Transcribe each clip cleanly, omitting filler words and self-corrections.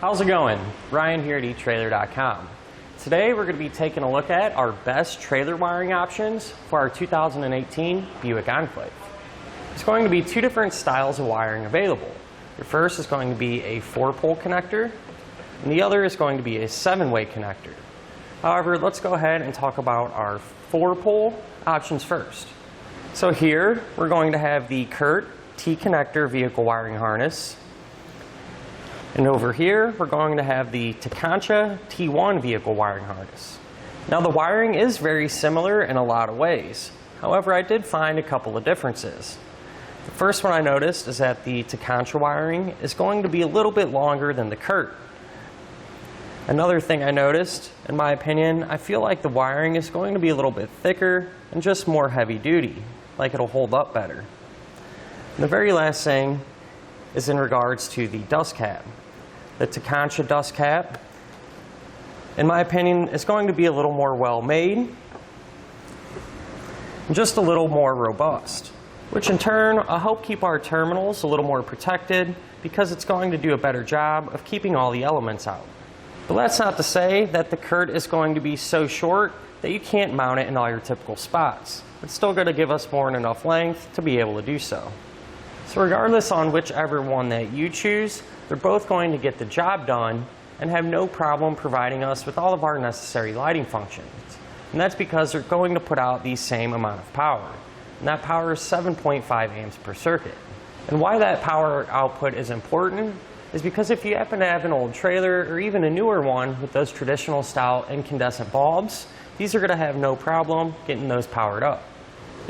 How's it going? Ryan here at etrailer.com. Today we're going to be taking a look at our best trailer wiring options for our 2018 Buick Enclave. There's going to be two different styles of wiring available. The first is going to be a 4-pole connector, and the other is going to be a 7-way connector. However, let's go ahead and talk about our 4-pole options first. So here we're going to have the Curt T-connector vehicle wiring harness. And over here, we're going to have the Tekonsha T1 vehicle wiring harness. Now, the wiring is very similar in a lot of ways. However, I did find a couple of differences. The first one I noticed is that the Tekonsha wiring is going to be a little bit longer than the Curt. Another thing I noticed, in my opinion, I feel like the wiring is going to be a little bit thicker and just more heavy duty, like it'll hold up better. And the very last thing is in regards to the dust cap. The Tekonsha dust cap, in my opinion, is going to be a little more well-made and just a little more robust, which in turn will help keep our terminals a little more protected because it's going to do a better job of keeping all the elements out. But that's not to say that the Curt is going to be so short that you can't mount it in all your typical spots. It's still going to give us more than enough length to be able to do so. So regardless on whichever one that you choose, they're both going to get the job done and have no problem providing us with all of our necessary lighting functions. And that's because they're going to put out the same amount of power. And that power is 7.5 amps per circuit. And why that power output is important is because if you happen to have an old trailer or even a newer one with those traditional style incandescent bulbs, these are going to have no problem getting those powered up.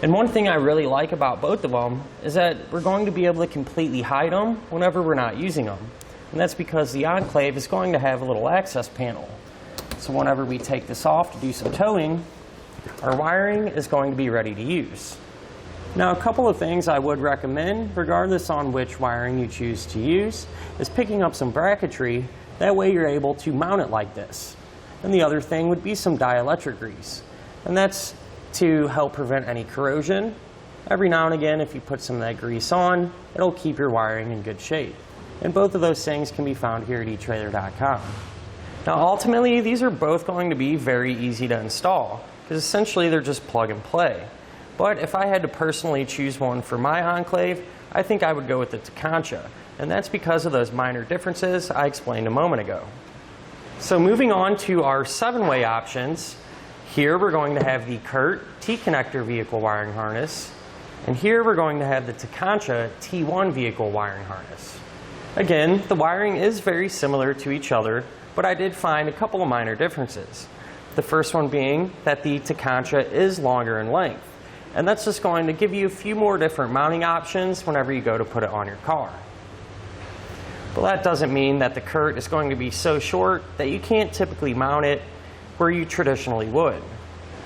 And one thing I really like about both of them is that we're going to be able to completely hide them whenever we're not using them. And that's because the Enclave is going to have a little access panel. So whenever we take this off to do some towing, our wiring is going to be ready to use. Now, a couple of things I would recommend, regardless on which wiring you choose to use, is picking up some bracketry. That way you're able to mount it like this. And the other thing would be some dielectric grease. And that's to help prevent any corrosion. Every now and again, if you put some of that grease on, it'll keep your wiring in good shape. And both of those things can be found here at etrailer.com. Now, ultimately, these are both going to be very easy to install, because essentially they're just plug and play. But if I had to personally choose one for my Enclave, I think I would go with the Tekonsha, and that's because of those minor differences I explained a moment ago. So moving on to our 7-way options, here we're going to have the Curt T-connector vehicle wiring harness, and here we're going to have the Tekonsha T1 vehicle wiring harness. Again, the wiring is very similar to each other, but I did find a couple of minor differences. The first one being that the Tekonsha is longer in length, and that's just going to give you a few more different mounting options whenever you go to put it on your car. But that doesn't mean that the Curt is going to be so short that you can't typically mount it where you traditionally would.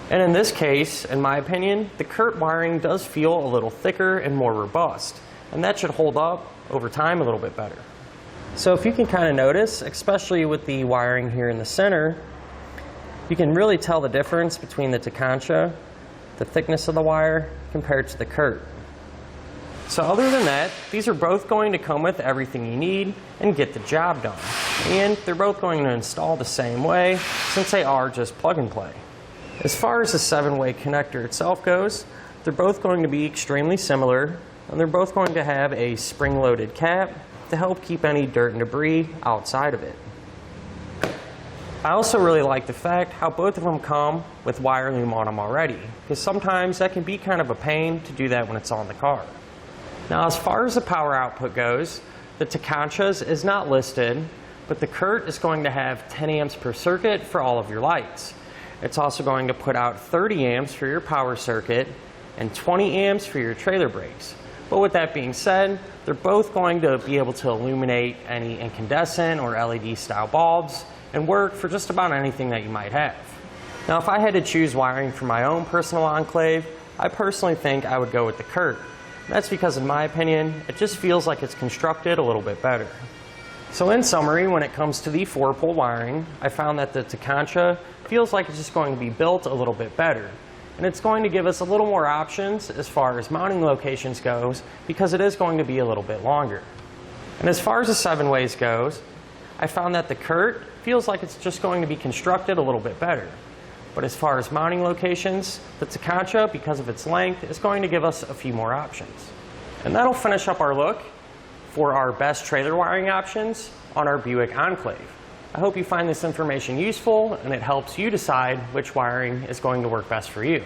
And in this case, in my opinion, the Curt wiring does feel a little thicker and more robust, and that should hold up over time a little bit better. So if you can kind of notice, especially with the wiring here in the center, you can really tell the difference between the Tekonsha, the thickness of the wire, compared to the Curt. So other than that, these are both going to come with everything you need and get the job done. And they're both going to install the same way, since they are just plug and play. As far as the 7-way connector itself goes, they're both going to be extremely similar, and they're both going to have a spring-loaded cap to help keep any dirt and debris outside of it. I also really like the fact how both of them come with wire loom on them already, because sometimes that can be kind of a pain to do that when it's on the car. Now, as far as the power output goes, the Tekonsha's is not listed, but the Curt is going to have 10 amps per circuit for all of your lights. It's also going to put out 30 amps for your power circuit and 20 amps for your trailer brakes. But with that being said, they're both going to be able to illuminate any incandescent or LED style bulbs and work for just about anything that you might have. Now, if I had to choose wiring for my own personal Enclave, I personally think I would go with the Curt. That's because, in my opinion, it just feels like it's constructed a little bit better. So in summary, when it comes to the 4-pole wiring, I found that the Tekonsha feels like it's just going to be built a little bit better. And it's going to give us a little more options as far as mounting locations goes, because it is going to be a little bit longer. And as far as the 7 ways goes, I found that the Curt feels like it's just going to be constructed a little bit better. But as far as mounting locations, the Tekonsha, because of its length, is going to give us a few more options. And that'll finish up our look for our best trailer wiring options on our Buick Enclave. I hope you find this information useful and it helps you decide which wiring is going to work best for you.